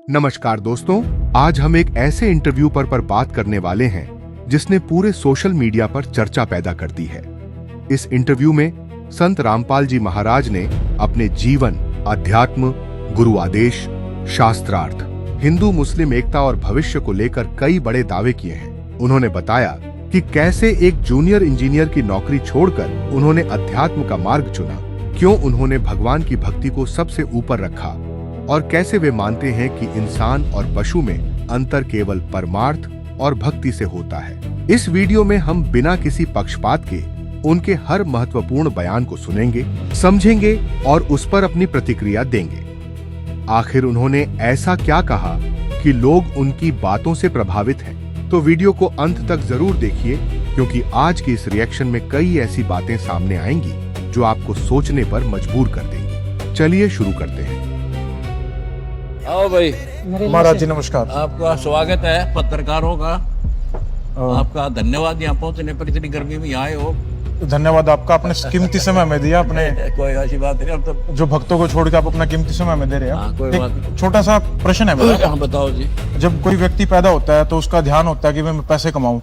नमस्कार दोस्तों, आज हम एक ऐसे इंटरव्यू पर बात करने वाले हैं जिसने पूरे सोशल मीडिया पर चर्चा पैदा कर दी है। इस इंटरव्यू में संत रामपाल जी महाराज ने अपने जीवन, अध्यात्म, गुरु आदेश, शास्त्रार्थ, हिंदू मुस्लिम एकता और भविष्य को लेकर कई बड़े दावे किए हैं। उन्होंने बताया कि कैसे एक जूनियर इंजीनियर की नौकरी छोड़कर उन्होंने अध्यात्म का मार्ग चुना, क्यों उन्होंने भगवान की भक्ति को सबसे ऊपर रखा और कैसे वे मानते हैं कि इंसान और पशु में अंतर केवल परमार्थ और भक्ति से होता है। इस वीडियो में हम बिना किसी पक्षपात के उनके हर महत्वपूर्ण बयान को सुनेंगे, समझेंगे और उस पर अपनी प्रतिक्रिया देंगे। आखिर उन्होंने ऐसा क्या कहा कि लोग उनकी बातों से प्रभावित हैं? तो वीडियो को अंत तक जरूर देखिए, क्योंकि आज के इस रिएक्शन में कई ऐसी बातें सामने आएंगी जो आपको सोचने पर मजबूर कर देंगी। चलिए शुरू करते हैं। आओ भाई महाराज जी नमस्कार। आपका स्वागत है पत्रकारों का। आपका धन्यवाद यहाँ पहुँचने पर, इतनी गर्मी में आए हो। धन्यवाद आपका, आपने कीमती समय हमें दिया। अपने कोई ऐसी बात नहीं, अब तो जो भक्तों को छोड़ के आप अपना कीमती समय हमें दे रहे हैं। कोई बात नहीं। छोटा सा प्रश्न है मेरा। हाँ बताओ जी। जब कोई व्यक्ति पैदा होता है तो उसका ध्यान होता है कि मैं पैसे कमाऊं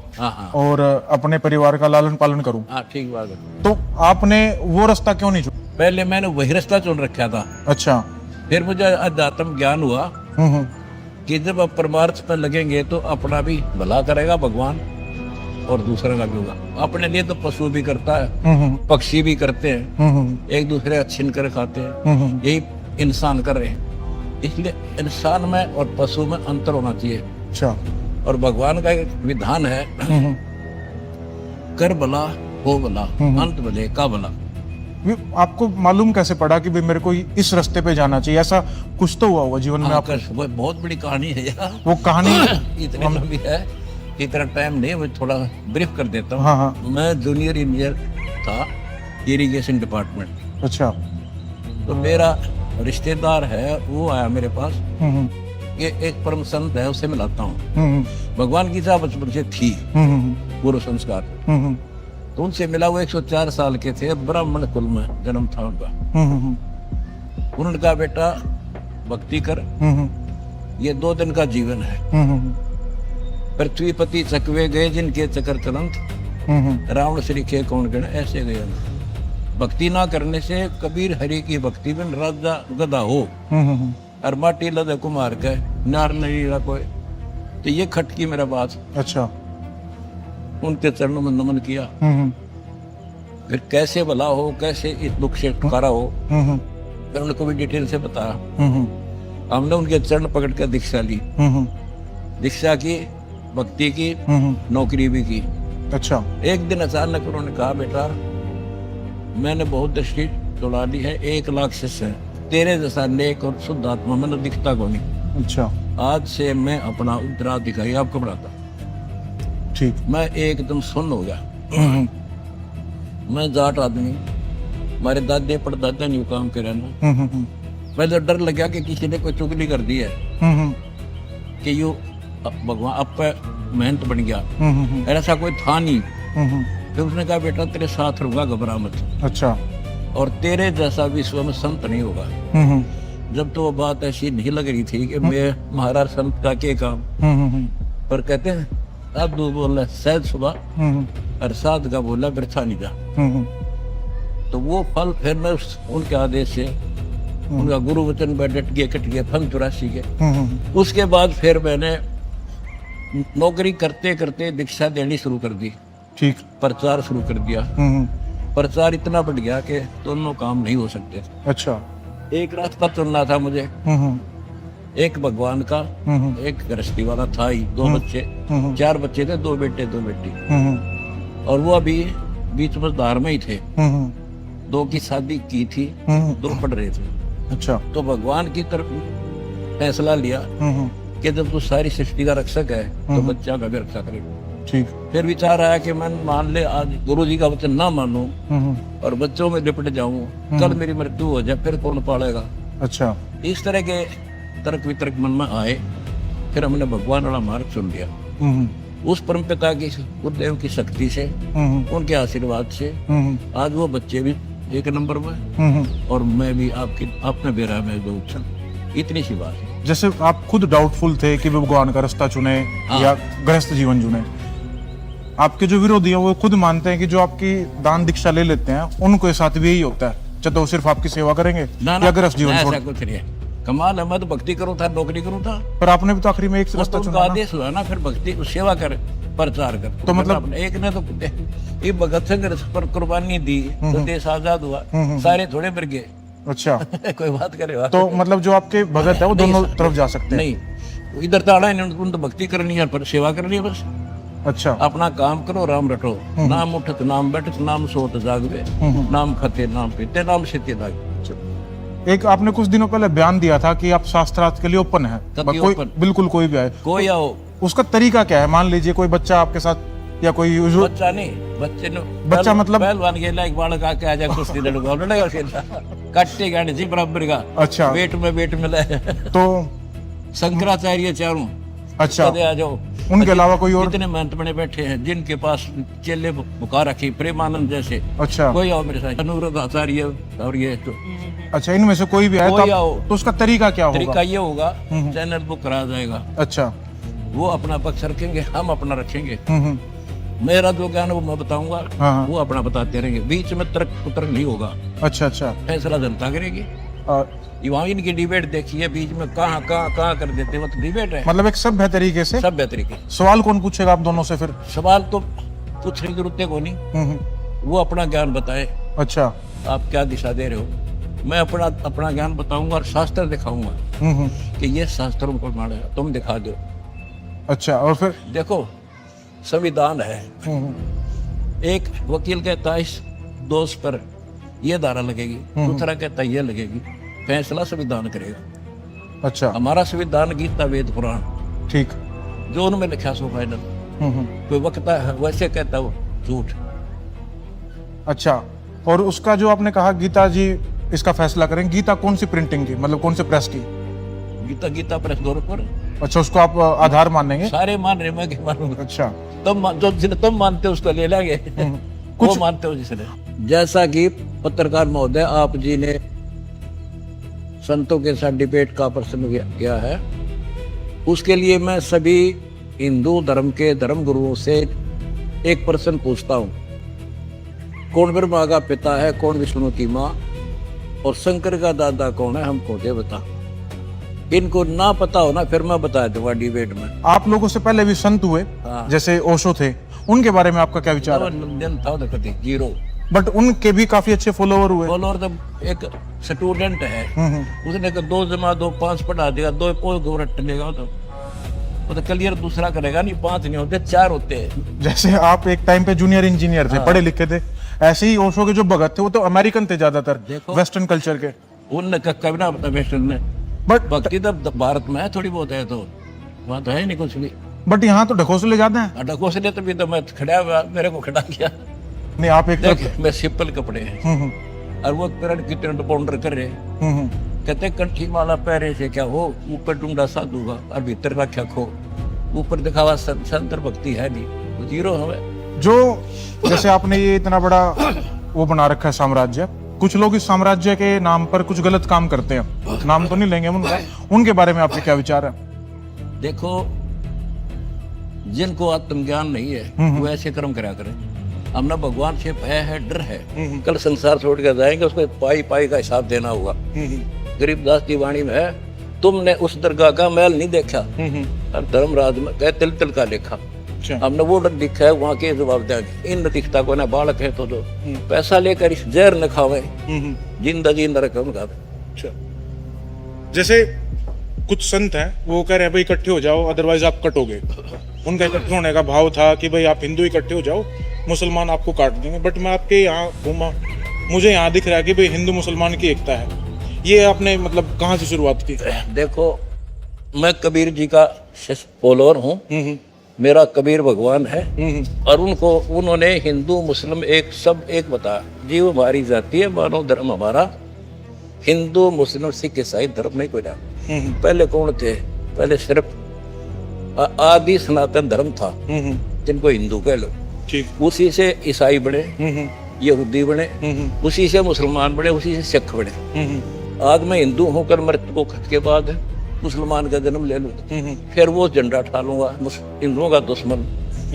और अपने परिवार का लालन पालन करूं। हाँ ठीक बात है। तो आपने वो रास्ता क्यों नहीं चुना? पहले मैंने वही रास्ता चुन रखा था। अच्छा। फिर मुझे अध्यात्म ज्ञान हुआ कि जब आप परमार्थ पर लगेंगे तो अपना भी भला करेगा भगवान और दूसरे का भी होगा। अपने लिए तो पशु भी करता है, पक्षी भी करते हैं, एक दूसरे का छीन कर खाते हैं, यही इंसान कर रहे हैं। इसलिए इंसान में और पशु में अंतर होना चाहिए। अच्छा। और भगवान का एक विधान है, कर भला हो भला, अंत भले का भला। आपको मालूम कैसे पड़ा कि भाई मेरे को इस रास्ते पे जाना चाहिए? ऐसा कुछ तो हुआ जीवन में आपका? वो बहुत बड़ी कहानी है यार। वो कहानी इतनी लंबी है, इतना टाइम नहीं, मैं थोड़ा ब्रीफ कर देता हूँ। हाँ। मैं जूनियर इंजीनियर था, इरिगेशन डिपार्टमेंट। अच्छा। तो मेरा रिश्तेदार है, वो आया मेरे पास कि एक परम संत है, उससे मिलाता हूँ। भगवान की इच्छा बचपन से थी, गुरु संस्कार। तो उनसे मिला। वो 104 साल के थे, ब्राह्मण कुल में जन्म था उनका। उन्होंने कहा बेटा भक्ति कर, ये 2 दिन का जीवन है। पृथ्वीपति चकवे गए जिनके चक्कर चलंत, रावण श्रीखे कौन गण ऐसे गए। भक्ति ना करने से कबीर हरि की भक्ति में राजा गदा हो और माटी लदे कुमार के नार नहीं कोई। तो ये खटकी मेरा बात। अच्छा। उनके चरणों में नमन किया। फिर कैसे भला हो, कैसे इस दुख से छुटकारा हो, फिर उनको भी डिटेल से बताया। हमने उनके चरण पकड़ कर दीक्षा ली। दीक्षा की, भक्ति की, नौकरी भी की। अच्छा। एक दिन अचानक उन्होंने कहा बेटा मैंने बहुत दृष्टि चुरा ली है, 1 लाख शिष्य है, तेरे जैसा नेक और शुद्ध आत्मा मैंने दिखता को नहीं। अच्छा। आज से मैं अपना उत्तराधिकारी आपको बढ़ाता। ठीक। मैं एकदम सुन्न हो गया। मैं जाट आदमी, हमारे दादे परदादा नहीं काम के रहना। पहले डर लगा कि किसी ने कोई चुगली कर दी है कि यू भगवान अब पे मेहनत बन गया। ऐसा कोई था नहीं। फिर उसने कहा बेटा तेरे साथ रहूंगा, घबरा मत। अच्छा। और तेरे जैसा विश्व में संत नहीं होगा। जब तो वो बात ऐसी नहीं लग रही थी कि मैं महाराज संत का क्या काम, पर कहते हैं अब दो बोला शायद सुबह और साध का बोला बिरथा नहीं जा। तो वो फल फिर मैं उनके आदेश से, उनका गुरु वचन पर डट गया, कट गया, फल 84 के। उसके बाद फिर मैंने नौकरी करते करते दीक्षा देनी शुरू कर दी। ठीक। प्रचार शुरू कर दिया। प्रचार इतना बढ़ गया कि दोनों काम नहीं हो सकते। अच्छा। एक रास्ता चुनना था मुझे, एक भगवान का, एक गृहस्थी वाला था ही। 2 बच्चे, 4 बच्चे थे, 2 बेटे 2 बेटी। और वो अभी बीच में धार में ही थे। 2 की शादी की थी, 2 पढ़ रहे थे। अच्छा। तो भगवान की तरफ फैसला लिया कि जब तू सारी सृष्टि का रक्षक है तो बच्चा का भी रक्षा करेगा। ठीक। फिर विचार आया कि मैं मान ले आज गुरु जी का वचन ना मानूं और बच्चों में लिपट जाऊं, कल मेरी मृत्यु हो जाए, फिर कौन पालेगा। अच्छा। इस तरह के तर्क वितर्क मन में आए। फिर हमने भगवान वाला मार्ग चुन लिया। उस परमपिता की गुरुदेव की शक्ति से, उनके आशीर्वाद से आज वो बच्चे भी 1 नंबर में और मैं भी आपने बेरा में 2 क्षण। इतनी सी बात है। जैसे आप खुद डाउटफुल थे कि वे भगवान का रास्ता चुने या गृहस्थ जीवन चुने, आपके जो विरोधी हैं वो खुद मानते हैं कि जो आपकी दान दीक्षा ले लेते हैं उनको साथ भी यही होता है, चाहे तो सिर्फ आपकी सेवा करेंगे या गृहस्थ जीवन छोड़। ऐसा कुछ नहीं है। कमाल है, मैं तो भक्ति करूँ था, नौकरी करूँ था। पर आपने भी तो आखिरी में एक रास्ता उनका चुना ना। आदेश हुआ ना, फिर भक्ति सेवा कर, प्रचार कर। तो मतलब एक ने तो ये भगत सिंह पर कुर्बानी दी तो देश आजाद हुआ, सारे थोड़े मर गए। अच्छा कोई बात करे तो मतलब जो आपके भगत है वो दोनों तरफ जा सकते हैं। नहीं, इधर ताड़ा है, उन तो भक्ति करनी है, पर सेवा करनी है बस। अच्छा अपना काम करो, राम रटो, नाम उठत नाम बैठत नाम सोत जागवे, नाम खते नाम पीते नाम सीते लागे। एक आपने कुछ दिनों पहले बयान दिया था कि आप शास्त्रार्थ के लिए ओपन है, कभी कोई open? बिल्कुल कोई भी आए, कोई आओ, उसका तरीका क्या है? मान लीजिए कोई बच्चा आपके साथ या कोई बच्चा नहीं, बच्चे ने बच्चा मतलब पहलवान गेला एक बालक आके आ जाए कुश्ती लड़ूंगा, लड़ेगा खेलना, कट्टे गाने जी बराबर का। अच्छा वेट में वेट मिला है। तो शंकराचार्य चारों अच्छा कदे आ जाओ। उनके अलावा कोई और? इतने महंत बने बैठे हैं जिनके पास चेले बुका रखी, प्रेमानंद जैसे। अच्छा कोई आओ मेरे साथ, अनुरुद्ध आचार्य और ये तो अच्छा, इनमें से कोई भी आए कोई तो, आओ। तो उसका तरीका क्या होगा? तरीका ये होगा, चैनल बुक करा जाएगा, अच्छा वो अपना पक्ष रखेंगे, हम अपना रखेंगे। हम्म। मेरा जो ज्ञान वो मैं बताऊंगा, हाँ। वो अपना बताते रहेंगे, बीच में तर्क कुतर्क नहीं होगा, अच्छा अच्छा फैसला जनता करेगी। आ, वहाँ इनकी डिबेट देखिए, बीच में कहाँ कर देते, वो तो डिबेट है मतलब एक सभ्य तरीके से। सभ्य तरीके। सवाल कौन पूछेगा आप दोनों से फिर? सवाल तो पूछने की जरूरत है को नहीं, हम्म। वो अपना ज्ञान बताए, अच्छा आप क्या दिशा दे रहे हो, मैं अपना ज्ञान बताऊंगा और शास्त्र दिखाऊंगा हम्म। कि ये शास्त्रों को माने, तुम दिखा दो। अच्छा और फिर? देखो संविधान है, एक वकील कहता है इस दोष पर ये धारा लगेगी, दूसरा कहता है ये लगेगी, फैसला संविधान करेगा। अच्छा हमारा संविधान गीता वेद पुराण, ठीक। जो उनमें लिखा सो फाइनल। कोई वक्ता है वैसे कहता है वो झूठ। अच्छा और उसका जो आपने कहा गीता जी इसका फैसला करें, गीता कौन सी प्रिंटिंग की, मतलब कौन से प्रेस की? गीता प्रेस दौर पर। अच्छा उसको आप आधार मानेंगे? सारे मान रहे, मैं क्या मानूंगा। अच्छा तुम मानते हो उसको ले लेंगे, वो मानते हो जिसने। जैसा कि पत्रकार महोदय आप जी ने संतों के साथ डिबेट का प्रश्न किया है, उसके लिए मैं सभी हिंदू धर्म के धर्म गुरुओं से एक प्रश्न पूछता हूँ, कौन ब्रह्मा का पिता है, कौन विष्णु की माँ, और शंकर का दादा कौन है, हमको दे बता। इनको ना पता हो ना, फिर मैं बता दूंगा डिबेट में। आप लोगों से पहले भी संत हुए, हाँ। जैसे ओशो थे, उनके बारे में आपका क्या विचार है? दिन था उधर कभी जीरो, बट उनके भी काफी अच्छे फॉलोवर हुए। फॉलोअर तो एक स्टूडेंट है, उसने 2 जमा 2 5 पढ़ा देगा, 2 गोरट लेगा तो वो तो क्लियर दूसरा करेगा नहीं, 5 नहीं होते 4 होते हैं। जैसे आप एक टाइम पे जूनियर इंजीनियर थे, पढ़े लिखे थे, ऐसे ही ओशो के जो भगत थे वो तो अमेरिकन थे ज्यादातर, वेस्टर्न कल्चर के। उनने कभी ना पता वेस्टर्न ने, बट भक्ति तो भारत में है थोड़ी बहुत है, तो वहाँ तो है नहीं कुछ भी। बट यहाँ तो ढकोसले ज्यादा हैं। ढकोसले तो भी तो मैं खड़ा हुआ, मेरे को खड़ा किया। नहीं आप एक देख मैं सिंपल कपड़े हैं और वो करंट कितने पाउंडर कर रहे, कहते कंठी माला पहरे से क्या हो, ऊपर डूंगा साधु का और भीतर का क्या खो, ऊपर दिखावा संतर भक्ति है नहीं, तो जीरो हमें। जो जैसे आपने ये इतना बड़ा वो बना रखा है साम्राज्य, कुछ लोग इस साम्राज्य के नाम पर कुछ गलत काम करते हैं, नाम तो नहीं लेंगे उनका, उनके बारे में आपके क्या विचार है? देखो जिनको आत्मज्ञान नहीं है वो ऐसे कर्म करा करें। हमने भगवान से भय है, डर है, कल संसार छोड़ कर जाएंगे, उसको पाई पाई का हिसाब देना होगा। गरीबदास की वाणी में है, तुमने उस दरगाह का महल नहीं देखा और धर्मराज में कह तिल तिल का लेखा। हमने वो डर दिखा है, वहाँ के जवाब देंगे इन दिखता को ना बालक है तो जो पैसा लेकर इस जहर न खावे, जिंदा जी नरक में खावे। जैसे कुछ संत हैं वो कह रहे हैं भाई इकट्ठे हो जाओ अदरवाइज आप कटोगे, उनका इकट्ठे होने का भाव था कि भाई आप हिंदू इकट्ठे हो जाओ, मुसलमान आपको काट देंगे। बट मैं आपके यहाँ घूमा, मुझे यहाँ दिख रहा है कि भाई हिंदू मुसलमान की एकता है। ये आपने मतलब कहाँ से शुरुआत की? देखो मैं कबीर जी का फॉलोअर हूँ, मेरा कबीर भगवान है और उन्होंने हिंदू मुस्लिम एक सब एक बताया, जीव हमारी जाति है, मानव धर्म हमारा, हिंदू मुस्लिम सिख ईसाई धर्म नहीं कोई ना। पहले कौन थे? पहले सिर्फ आदि सनातन धर्म था जिनको हिंदू कह लो, उसी से ईसाई बने, यहूदी बने, उसी से मुसलमान बने, उसी से सिख बने। आज मैं हिंदू हूँ, कल मृत्यु को खत के बाद मुसलमान का जन्म ले लूँ, फिर वो झंडा उठा लूंगा हिंदुओं का दुश्मन,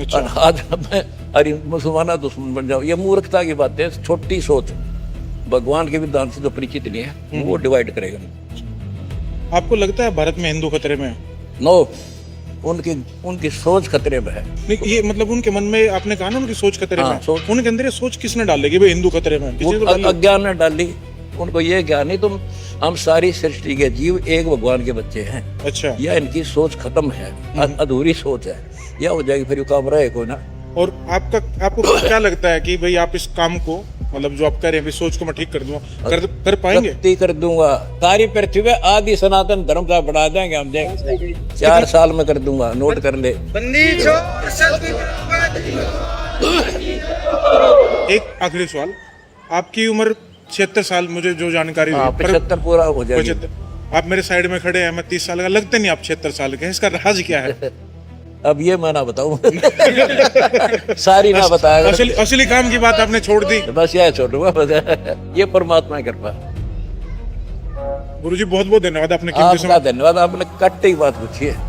अच्छा। और आज मैं अरे मुसलमान का दुश्मन बन जाऊँ। ये मूर्खता की बात है, छोटी सोच। भगवान के विधान से जो परिचित नहीं है वो डिवाइड करेगा। आपको लगता है भारत में हिंदू खतरे में है? नो, उनकी सोच खतरे में है। नहीं, ये मतलब उनके मन में, आपने कहा ना उनकी सोच खतरे में हाँ, है। सोच। उनके अंदर ये सोच किसने डाली कि भाई हिंदू खतरे में है? किसी ने तो डाली। अज्ञान ने डाली। उनको ये ज्ञान नहीं, तुम हम सारी सृष्टि के जीव एक भगवान के बच्चे हैं। अच्छा। या इनकी सोच खत्म है, अधूरी सोच है, या हो जाएगी फिर काम रहे कोई ना। और आपको क्या लगता है कि भाई आप इस काम को, मतलब जो आप कह रहे हैं, सोच को मैं ठीक कर दूंगा, कर पाएंगे? शक्ति कर दूंगा। सारी पृथ्वी पे आदि सनातन धर्म का बढ़ा देंगे हम, देख 4 साल में कर दूंगा, नोट कर ले। एक आखिरी सवाल, आपकी उम्र 76 साल, मुझे जो जानकारी हुई, 75 पूरा हो जाएगा। 75। आप मेरे साइड में खड़े हैं, मैं 30 साल का, लगते नहीं आप 76 साल के हैं। इसका राज क्या है? अब ये मैं ना बताऊं। सारी ना बताया। असली काम की बात आपने छोड़ दी। बस यह छोड़ूंगा, बस ये परमात्मा की कृपा। गुरुजी बहुत बहुत धन्यवाद, आपने कीमती आपका धन्यवाद, आपने कट्टी बात पूछी है।